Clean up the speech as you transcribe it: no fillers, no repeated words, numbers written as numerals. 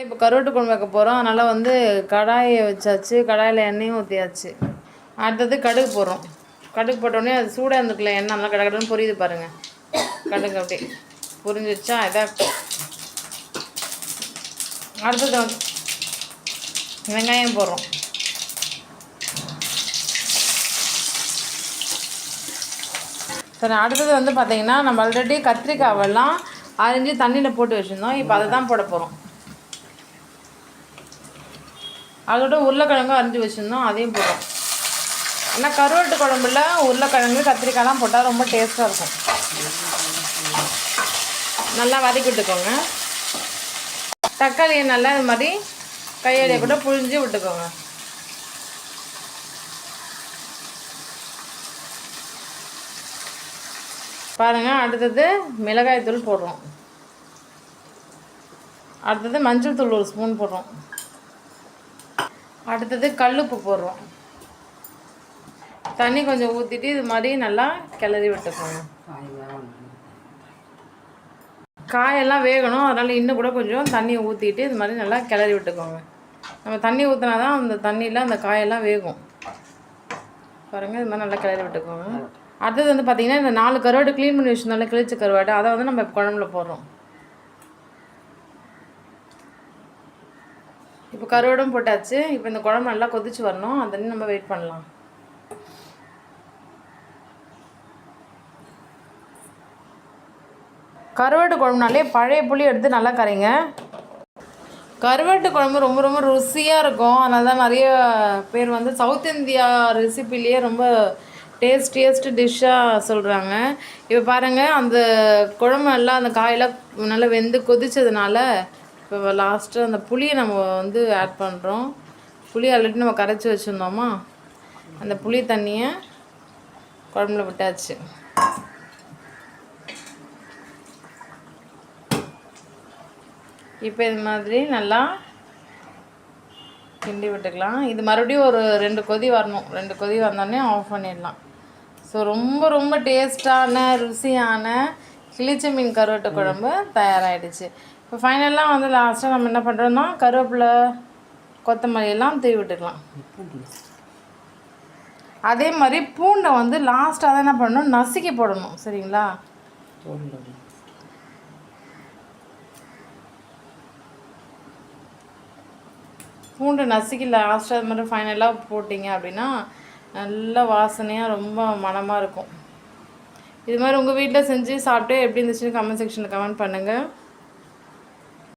இப்போ கருவாட்டு குழம்பு வைக்க போகிறோம். அதனால் வந்து கடாயை வச்சாச்சு, கடாயில் எண்ணெயும் ஊற்றியாச்சு. அடுத்தது கடுகு போடுறோம். கடுகு போட்டோடனே அது சூடாக இருந்துக்கல, எண்ணெய் நல்லா கடகடன்னு பொரியுது பாருங்கள். கடுகு அப்படியே பொரிஞ்சிடுச்சா இதாக. அடுத்தது வந்து வெங்காயம் போடுறோம். சரி, அடுத்தது வந்து பார்த்திங்கன்னா நம்ம ஆல்ரெடி கத்திரிக்காவெல்லாம் அரிஞ்சு தண்ணியில் போட்டு வச்சுருந்தோம். இப்போ அதை தான் போட போகிறோம். அதோட உருளைக்கிழங்கும் அரிஞ்சு வச்சுருந்தோம், அதையும் போடுறோம். ஆனால் கருவாட்டு குழம்புல உருளைக்கிழங்கு கத்திரிக்காய்லாம் போட்டால் ரொம்ப டேஸ்ட்டாக இருக்கும். நல்லா வதக்கி விட்டுக்கோங்க. தக்காளியை நல்லா இது மாதிரி கையாலேயே கூட புழிஞ்சு விட்டுக்கோங்க. பாருங்கள், அடுத்தது மிளகாய் தூள் போடுறோம். அடுத்தது மஞ்சள் தூள் 1 ஸ்பூன் போடுறோம். அடுத்தது கல்லுப்பு போடுறோம். தண்ணி கொஞ்சம் ஊற்றிட்டு இது மாதிரி நல்லா கிளறி விட்டுக்கோங்க. காயெல்லாம் வேகணும், அதனால் இன்னும் கூட கொஞ்சம் தண்ணியை ஊற்றிட்டு இது மாதிரி நல்லா கிளறி விட்டுக்கோங்க. நம்ம தண்ணி ஊற்றினா தான் அந்த தண்ணியில் அந்த காயெல்லாம் வேகும். பாருங்கள், இது மாதிரி நல்லா கிளறி விட்டுக்கோங்க. அடுத்தது வந்து பார்த்திங்கன்னா இந்த 4 கருவாடு க்ளீன் பண்ணி வச்சுருந்தோம்ல, கிழிச்ச கருவாடு, அதை வந்து நம்ம குழம்புல போடுறோம். இப்போ கருவாடும் போட்டாச்சு. இப்போ இந்த குழம்பு நல்லா கொதிச்சு வரணும், அந்த தண்ணி நம்ம வெயிட் பண்ணலாம். கருவாட்டு குழம்புனாலே பழைய புளி எடுத்து நல்லா கரைங்க. கருவாட்டு குழம்பு ரொம்ப ரொம்ப ருசியாக இருக்கும். அதனால தான் நிறைய பேர் வந்து சவுத் இந்தியா ரெசிபிலேயே ரொம்ப டேஸ்டியஸ்ட் டிஷ்ஷாக சொல்கிறாங்க. இப்போ பாருங்கள், அந்த குழம்பு எல்லாம் அந்த காயெல்லாம் நல்லா வெந்து கொதிச்சதுனால இப்போ லாஸ்ட்டு அந்த புளியை நம்ம வந்து ஆட் பண்ணுறோம். புளி ஆல்ரெடி நம்ம கரைச்சி வச்சுருந்தோமா, அந்த புளி தண்ணியை குழம்புல விட்டாச்சு. இப்போ இது மாதிரி நல்லா கிண்டி விட்டுக்கலாம். இது மறுபடியும் ஒரு 2 கொதி வரணும். 2 கொதி வந்தோடனே ஆஃப் பண்ணிடலாம். ஸோ ரொம்ப ரொம்ப டேஸ்டான ருசியான கிளிச்ச மீன் கருவாட்டு குழம்பு தயாராகிடுச்சு. இப்போ ஃபைனலாக வந்து லாஸ்ட்டாக நம்ம என்ன பண்ணுறோம்னா கருவேப்பிலை கொத்தமல்லியெல்லாம் தூவி விட்டுக்கலாம். அதே மாதிரி பூண்டை வந்து லாஸ்ட்டாக தான் என்ன பண்ணணும், நசுக்கி போடணும். சரிங்களா? பூண்டு நசுக்கி லாஸ்ட்டாக அது மாதிரி ஃபைனலாக போட்டிங்க அப்படின்னா நல்ல வாசனையாக ரொம்ப மணமாக இருக்கும். இது மாதிரி உங்கள் வீட்டில் செஞ்சு சாப்பிட்டு எப்படி இருந்துச்சுன்னு கமெண்ட் செக்ஷனில் கமெண்ட் பண்ணுங்கள்.